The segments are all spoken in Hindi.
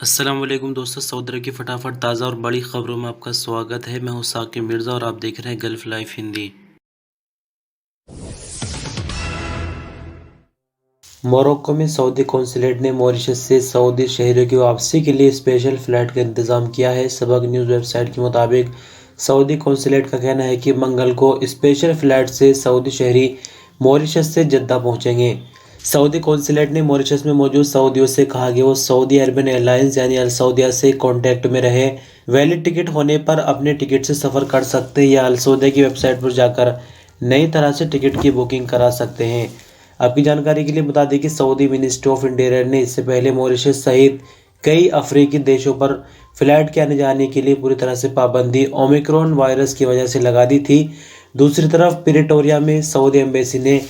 अस्सलाम वालेकुम दोस्तों, सऊदी अरब की फटाफट ताज़ा और बड़ी खबरों में आपका स्वागत है। मैं हूं साकिब मिर्ज़ा और आप देख रहे हैं गल्फ लाइफ हिंदी। मोरक्को में सऊदी कौंसलेट ने मॉरिशस से सऊदी शहरियों की वापसी के लिए स्पेशल फ़्लाइट का इंतज़ाम किया है। सबक न्यूज़ वेबसाइट के मुताबिक सऊदी कौंसलेट का कहना है कि मंगल को स्पेशल फ़्लाइट से सऊदी शहरी मॉरिशस से जद्दा पहुंचेंगे। सऊदी कौंसलेट ने मॉरिशस में मौजूद सऊदियों से कहा कि वो सऊदी अरबियन एयरलाइंस यानी अल सऊदिया से कॉन्टैक्ट में रहे। वैलिड टिकट होने पर अपने टिकट से सफ़र कर सकते हैं या अल सऊदिया की वेबसाइट पर जाकर नई तरह से टिकट की बुकिंग करा सकते हैं। आपकी जानकारी के लिए बता दें कि सऊदी मिनिस्ट्री ऑफ इंटीरियर ने इससे पहले मॉरिशस सहित कई अफ्रीकी देशों पर फ्लाइट के आने जाने के लिए पूरी तरह से पाबंदी ओमिक्रॉन वायरस की वजह से लगा दी थी। दूसरी तरफ प्रिटोरिया में सऊदी एम्बेसी ने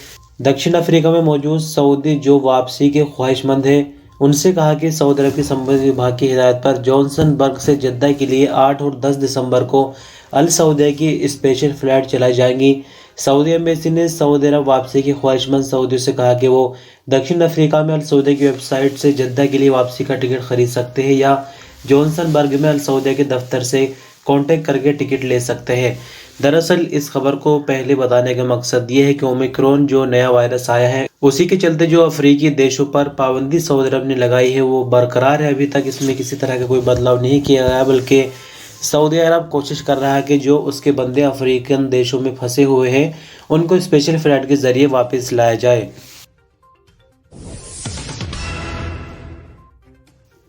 दक्षिण अफ्रीका में मौजूद सऊदी जो वापसी के ख्वाहिशमंद हैं उनसे कहा कि सऊदी अरब के संबंधित विभाग की हिदायत पर जॉनसनबर्ग से जद्दा के लिए 8 और 10 दिसंबर को अल सऊदिया की स्पेशल फ्लाइट चलाई जाएंगी। सऊदी एम्बेसी ने सऊदी अरब वापसी के ख्वाहिशमंद सऊदियों से कहा कि वो दक्षिण अफ्रीका में अल सऊदिया की वेबसाइट से जद्दा के लिए वापसी का टिकट खरीद सकते हैं या जॉनसनबर्ग में अल सऊदिया के दफ्तर से कॉन्टैक्ट करके टिकट ले सकते हैं। दरअसल इस खबर को पहले बताने का मकसद ये है कि ओमिक्रॉन जो नया वायरस आया है उसी के चलते जो अफ्रीकी देशों पर पाबंदी सऊदी अरब ने लगाई है वो बरकरार है। अभी तक इसमें किसी तरह का कोई बदलाव नहीं किया गया, बल्कि सऊदी अरब कोशिश कर रहा है कि जो उसके बंदे अफ्रीकन देशों में फंसे हुए हैं उनको स्पेशल फ्लाइट के जरिए वापस लाया जाए।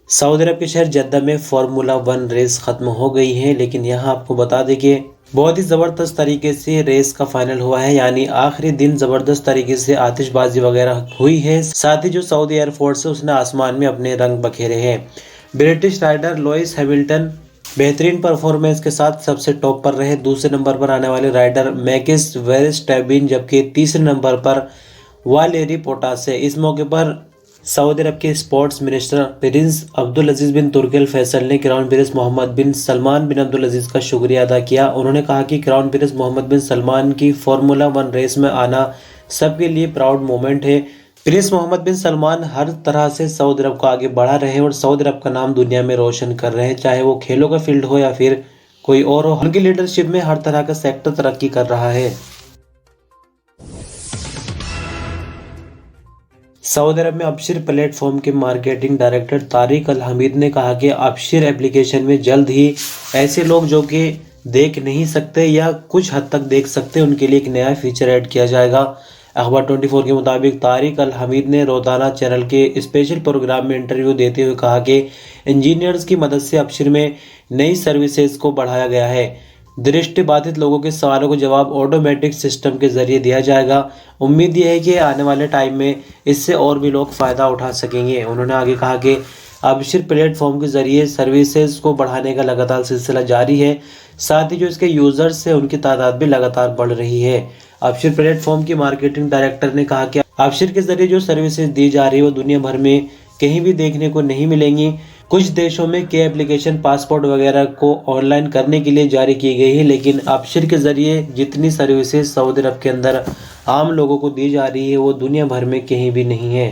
सऊदी अरब के शहर जद्दा में फार्मूला 1 रेस खत्म हो गई है, लेकिन यहाँ आपको बता दें कि बहुत ही ज़बरदस्त तरीके से रेस का फाइनल हुआ है, यानी आखिरी दिन ज़बरदस्त तरीके से आतिशबाजी वगैरह हुई है। साथ ही जो सऊदी एयरफोर्स है उसने आसमान में अपने रंग बखेरे हैं। ब्रिटिश राइडर लुइस हैमिल्टन बेहतरीन परफॉर्मेंस के साथ सबसे टॉप पर रहे। दूसरे नंबर पर आने वाले राइडर मैकिस वेरस्टैपिन, जबकि तीसरे नंबर पर वालेरी पोटास है। इस मौके पर सऊदी अरब के स्पोर्ट्स मिनिस्टर प्रिंस अब्दुल अजीज बिन तुर्की अल फैसल ने क्राउन प्रिंस मोहम्मद बिन सलमान बिन अब्दुल अजीज का शुक्रिया अदा किया। उन्होंने कहा कि क्राउन प्रिंस मोहम्मद बिन सलमान की फार्मूला 1 रेस में आना सबके लिए प्राउड मोमेंट है। प्रिंस मोहम्मद बिन सलमान हर तरह से सऊदी अरब को आगे बढ़ा रहे हैं और सऊदी अरब का नाम दुनिया में रोशन कर रहे हैं, चाहे वो खेलों का फील्ड हो या फिर कोई और हो। उनकी लीडरशिप में हर तरह का सेक्टर तरक्की कर रहा है। सऊदी अरब में अबशिर प्लेटफॉर्म के मार्केटिंग डायरेक्टर तारिक अल हमीद ने कहा कि अबशिर एप्लीकेशन में जल्द ही ऐसे लोग जो कि देख नहीं सकते या कुछ हद तक देख सकते उनके लिए एक नया फीचर ऐड किया जाएगा। अखबार 24 के मुताबिक तारिक अल हमीद ने रोजाना चैनल के स्पेशल प्रोग्राम में इंटरव्यू देते हुए कहा कि इंजीनियर्स की मदद से अबशिर में नई सर्विसेज को बढ़ाया गया है। दृष्टिबाधित लोगों के सवालों को जवाब ऑटोमेटिक सिस्टम के जरिए दिया जाएगा। उम्मीद यह है कि आने वाले टाइम में इससे और भी लोग फ़ायदा उठा सकेंगे। उन्होंने आगे कहा कि अबशिर प्लेटफॉर्म के जरिए सर्विसेज को बढ़ाने का लगातार सिलसिला जारी है। साथ ही जो इसके यूज़र्स है उनकी तादाद भी लगातार बढ़ रही है। अबशिर प्लेटफॉर्म की मार्केटिंग डायरेक्टर ने कहा कि अबशिर के जरिए जो सर्विसेज दी जा रही है वो दुनिया भर में कहीं भी देखने को नहीं मिलेंगी। कुछ देशों में के एप्लीकेशन पासपोर्ट वगैरह को ऑनलाइन करने के लिए जारी की गई है, लेकिन अबशिर के जरिए जितनी सर्विसेज सऊदी अरब के अंदर आम लोगों को दी जा रही है वो दुनिया भर में कहीं भी नहीं है।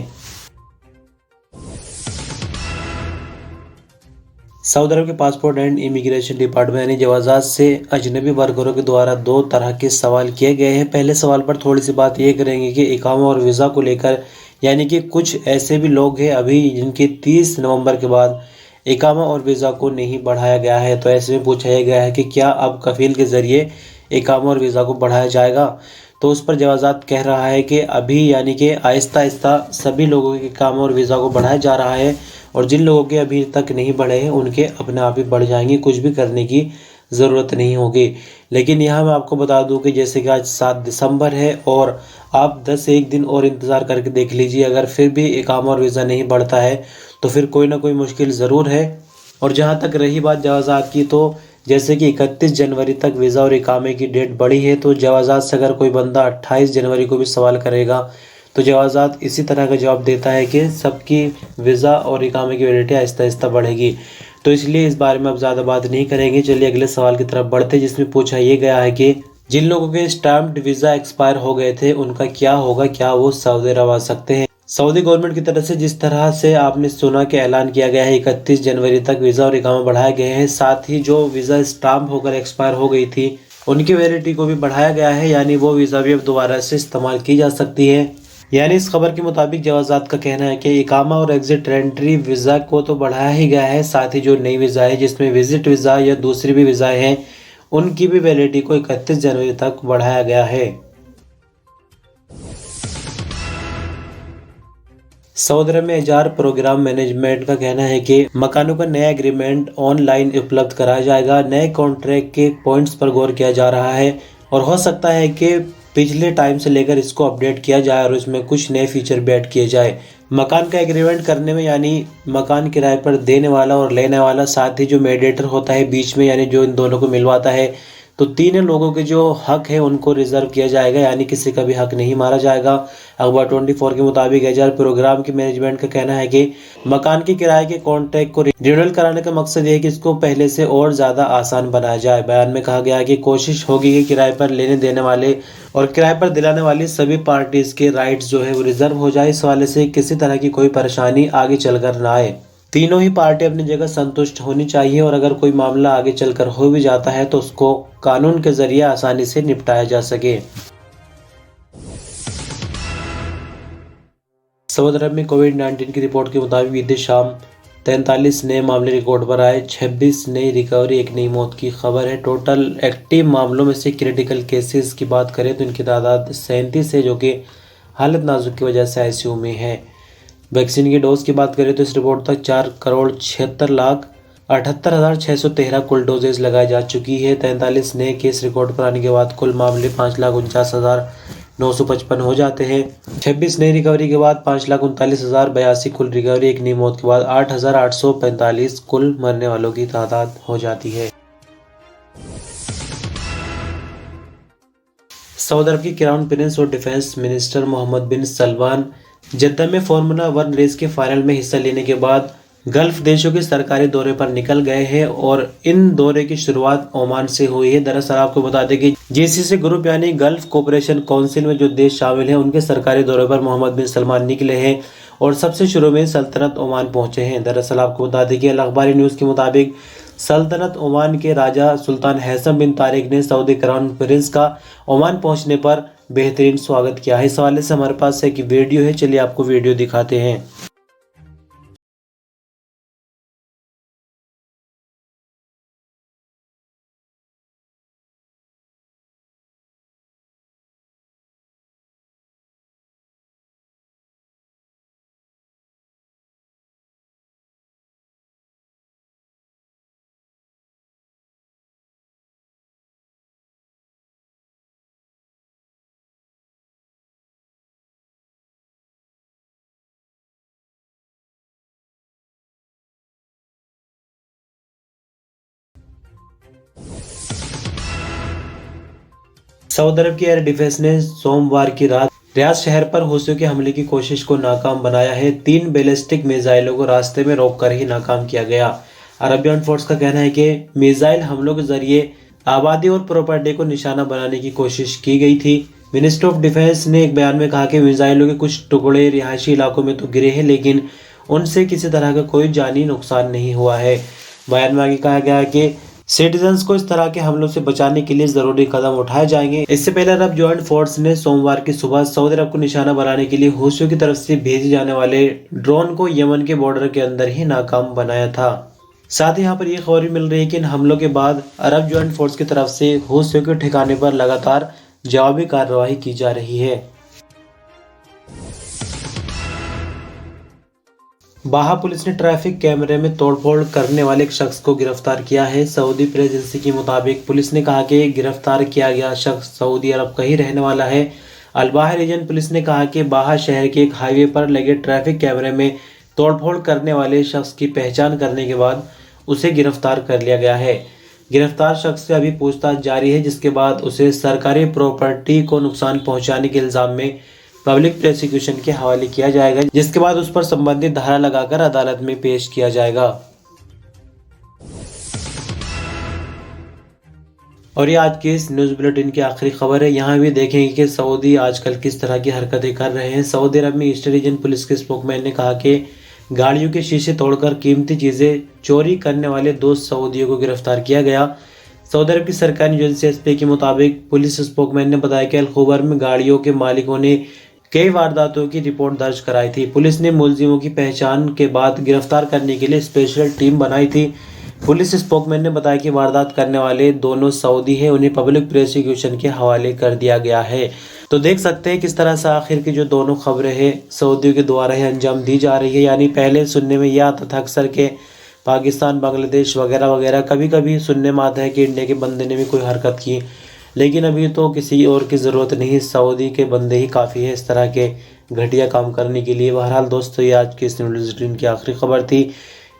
सऊदी अरब के पासपोर्ट एंड इमिग्रेशन डिपार्टमेंट यानी जवाज़ात से अजनबी वर्करों के द्वारा 2 तरह के सवाल किए गए हैं। पहले सवाल पर थोड़ी सी बात ये करेंगे कि इकामा और वीज़ा को लेकर, यानी कि कुछ ऐसे भी लोग हैं अभी जिनके 30 नवंबर के बाद इकामा और वीज़ा को नहीं बढ़ाया गया है। तो ऐसे में पूछा गया है कि क्या अब कफील के ज़रिए इकामा और वीज़ा को बढ़ाया जाएगा। तो उस पर जवाज़ात कह रहा है कि अभी यानी कि आहिस्ता आहिस्ता सभी लोगों के इकामा और वीज़ा को बढ़ाया जा रहा है और जिन लोगों के अभी तक नहीं बढ़े हैं उनके अपने आप ही बढ़ जाएंगे, कुछ भी करने की ज़रूरत नहीं होगी। लेकिन यहाँ मैं आपको बता दूं कि जैसे कि आज 7 दिसंबर है और आप 10 से 1 दिन और इंतज़ार करके देख लीजिए, अगर फिर भी इकामा और वीज़ा नहीं बढ़ता है तो फिर कोई ना कोई मुश्किल ज़रूर है। और जहाँ तक रही बात जवाज़ात की, तो जैसे कि 31 जनवरी तक वीज़ा और इकामे की डेट बढ़ी है, तो जवाज़ात से अगर कोई बंदा 28 जनवरी को भी सवाल करेगा तो जवाज़ात इसी तरह का जवाब देता है कि सबकी वीज़ा और इकामे की वैलिडिटी आहिस्ता आहिस्ता बढ़ेगी। तो इसलिए इस बारे में अब ज़्यादा बात नहीं करेंगे। चलिए अगले सवाल की तरफ बढ़ते, जिसमें पूछा ये गया है कि जिन लोगों के स्टैम्प्ड वीज़ा एक्सपायर हो गए थे उनका क्या होगा, क्या वो सऊदी अरब आ सकते हैं। सऊदी गवर्नमेंट की तरफ से जिस तरह से आपने सुना कि ऐलान किया गया है 31 जनवरी तक वीज़ा और इकामा बढ़ाए गए हैं, साथ ही जो वीज़ा स्टाम्प होकर एक्सपायर हो गई थी उनकी वैलिडिटी को भी बढ़ाया गया है, यानी वो वीज़ा भी अब दोबारा से इस्तेमाल की जा सकती है। यानी इस खबर के मुताबिक जवाजात का कहना है कि इकामा और एग्जिट एंट्री वीज़ा को तो बढ़ाया ही गया है, साथ ही जो नई वीज़ा है जिसमें विजिट वीज़ा या दूसरी भी वीज़ाएँ हैं उनकी भी वैलिडिटी को 31 जनवरी तक बढ़ाया गया है। सऊदी अरब में एजार प्रोग्राम मैनेजमेंट का कहना है कि मकानों का नया एग्रीमेंट ऑनलाइन उपलब्ध कराया जाएगा। नए कॉन्ट्रैक्ट के पॉइंट्स पर गौर किया जा रहा है और हो सकता है कि पिछले टाइम से लेकर इसको अपडेट किया जाए और इसमें कुछ नए फीचर भी ऐड किए जाए। मकान का एग्रीमेंट करने में यानी मकान किराए पर देने वाला और लेने वाला, साथ ही जो मीडिएटर होता है बीच में यानी जो इन दोनों को मिलवाता है, तो तीनों लोगों के जो हक है उनको रिजर्व किया जाएगा, यानी किसी का भी हक नहीं मारा जाएगा। अखबार 24 के मुताबिक एजार प्रोग्राम के मैनेजमेंट का कहना है कि मकान के किराए के कॉन्ट्रैक्ट को रिन्यूअल कराने का मकसद ये है कि इसको पहले से और ज़्यादा आसान बनाया जाए। बयान में कहा गया है कि कोशिश होगी कि किराए पर लेने देने वाले और किराए पर दिलाने वाली सभी पार्टीज के राइट्स जो है वो रिजर्व हो जाए। इस वाले से किसी तरह की कोई परेशानी आगे चलकर ना आए। तीनों ही पार्टी अपनी जगह संतुष्ट होनी चाहिए और अगर कोई मामला आगे चलकर हो भी जाता है तो उसको कानून के जरिए आसानी से निपटाया जा सके। सऊदी अरब में कोविड-19 की रिपोर्ट के मुताबिक बीते शाम 43 नए मामले रिकॉर्ड पर आए, 26 नई रिकवरी, एक नई मौत की खबर है। टोटल एक्टिव मामलों में से क्रिटिकल केसेस की बात करें तो इनकी तादाद 37 है, जो कि हालत नाजुक की वजह से आईसीयू में है। वैक्सीन की डोज की बात करें तो इस रिपोर्ट तक 4,76,78,613 कुल डोजेज लगाई जा चुकी है। 43 नए केस रिकॉर्ड पर आने के बाद कुल मामले 5,49,955 हो जाते हैं। 26 नई रिकवरी के बाद 5,39,082 कुल रिकवरी, एक नई मौत के बाद 8,845 कुल मरने वालों की तादाद हो जाती है। सऊदी अरब के क्राउन प्रिंस और डिफेंस मिनिस्टर मोहम्मद बिन सलमान जद्दा में फार्मूला 1 रेस के फाइनल में हिस्सा लेने के बाद गल्फ देशों के सरकारी दौरे पर निकल गए हैं और इन दौरे की शुरुआत ओमान से हुई है। दरअसल आपको बता दें कि जीसीसी ग्रुप यानी गल्फ कोऑपरेशन काउंसिल में जो देश शामिल हैं उनके सरकारी दौरे पर मोहम्मद बिन सलमान निकले हैं और सबसे शुरू में सल्तनत ओमान पहुंचे हैं। दरअसल आपको बता दें कि अल अखबारी न्यूज़ के मुताबिक सल्तनत ओमान के राजा सुल्तान हैसम बिन तारिक ने सऊदी क्राउन प्रिंस का ओमान पहुंचने पर बेहतरीन स्वागत किया है। इस हवाले से हमारे पास एक वीडियो है, चलिए आपको वीडियो दिखाते हैं। सऊदी अरब की एयर डिफेंस ने सोमवार की रात रियाद शहर पर हूथियों के हमले की कोशिश को नाकाम बनाया है। 3 बैलिस्टिक मिसाइलों को रास्ते में रोककर ही नाकाम किया गया। अरबियन फोर्स का कहना है कि मिसाइल हमलों के जरिए आबादी और प्रॉपर्टी को निशाना बनाने की कोशिश की गई थी। मिनिस्ट्री ऑफ डिफेंस ने एक बयान में कहा कि मिसाइलों के कुछ टुकड़े रिहायशी इलाकों में तो गिरे हैं, लेकिन उनसे किसी तरह का कोई जानी नुकसान नहीं हुआ है। बयान में आगे कहा गया कि सिटीजन्स को इस तरह के हमलों से बचाने के लिए जरूरी कदम उठाए जाएंगे। इससे पहले अरब ज्वाइंट फोर्स ने सोमवार की सुबह सऊदी अरब को निशाना बनाने के लिए हूथियों की तरफ से भेजे जाने वाले ड्रोन को यमन के बॉर्डर के अंदर ही नाकाम बनाया था। साथ ही यहाँ पर यह खबर भी मिल रही है कि इन हमलों के बाद अरब ज्वाइंट फोर्स की तरफ से हूथियों के ठिकाने पर लगातार जवाबी कार्रवाई की जा रही है। बाहा पुलिस ने ट्रैफिक कैमरे में तोड़फोड़ करने वाले एक शख्स को गिरफ्तार किया है। सऊदी प्रेस एजेंसी के मुताबिक पुलिस ने कहा कि गिरफ्तार किया गया शख्स सऊदी अरब का ही रहने वाला है। अल-बाहा रीजन पुलिस ने कहा कि बाहा शहर के एक हाईवे पर लगे ट्रैफिक कैमरे में तोड़फोड़ करने वाले शख्स की पहचान करने के बाद उसे गिरफ्तार कर लिया गया है। गिरफ्तार शख्स से अभी पूछताछ जारी है, जिसके बाद उसे सरकारी प्रॉपर्टी को नुकसान पहुंचाने के इल्जाम में पब्लिक प्रोसिक्यूशन के हवाले किया जाएगा, जिसके बाद उस पर संबंधित धारा लगाकर अदालत में पेश किया जाएगा। और ये आज की इस न्यूज़ बुलेटिन की आखिरी खबर है। यहाँ भी देखेंगे कि सऊदी आजकल किस तरह की हरकतें कर रहे हैं। सऊदी अरब में ईस्टर्न रीजन पुलिस के स्पोकमैन ने कहा कि गाड़ियों के शीशे तोड़कर कीमती चीज़ें चोरी करने वाले 2 सऊदियों को गिरफ्तार किया गया। सऊदी अरब की सरकारी एजेंसी एसपी के मुताबिक पुलिस स्पोकमैन ने बताया कि अल खुबर में गाड़ियों के मालिकों ने कई वारदातों की रिपोर्ट दर्ज कराई थी। पुलिस ने मुलजिमों की पहचान के बाद गिरफ्तार करने के लिए स्पेशल टीम बनाई थी। पुलिस स्पोकमैन ने बताया कि वारदात करने वाले दोनों सऊदी हैं, उन्हें पब्लिक प्रोसिक्यूशन के हवाले कर दिया गया है। तो देख सकते हैं किस तरह से आखिर की जो दोनों खबरें हैं सऊदियों के द्वारा ही अंजाम दी जा रही है। यानी पहले सुनने में यह आता था अक्सर के पाकिस्तान, बांग्लादेश वगैरह वगैरह, कभी कभी सुनने में आता है कि इंडिया के बंदे ने भी कोई हरकत की, लेकिन अभी तो किसी और की ज़रूरत नहीं, सऊदी के बंदे ही काफ़ी है इस तरह के घटिया काम करने के लिए। बहरहाल दोस्तों, ये आज की इस न्यूज़ बुलेटिन की आखिरी खबर थी।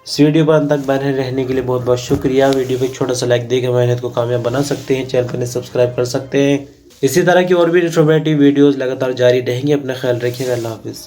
इस वीडियो पर अंत तक बने रहने के लिए बहुत बहुत शुक्रिया। वीडियो पे एक छोटा सा लाइक देकर मेहनत को कामयाब बना सकते हैं। चैनल को सब्सक्राइब कर सकते हैं। इसी तरह की और भी इन्फॉर्मेटिव वीडियोस लगातार जारी रहेंगे। अपना ख्याल रखिएगा। अल्लाह हाफिज़।